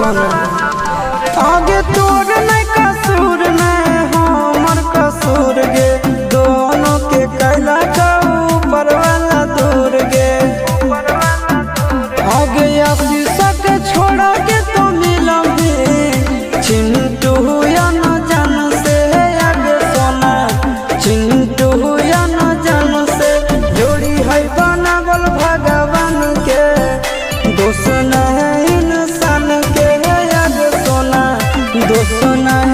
सुन आगे तोर नहीं कसूर नहीं हमर कसूर गे दोनों के कैला का ऊपर वाला दूर गे आगे आशीषा के छोड़ा के तो मिलम चिंटू या न जान से आगे सोना चिंटू या न जान से जोड़ी है बनावल भगवान के दोस्त नहीं इंसान के आगे सोना दोस्त नहीं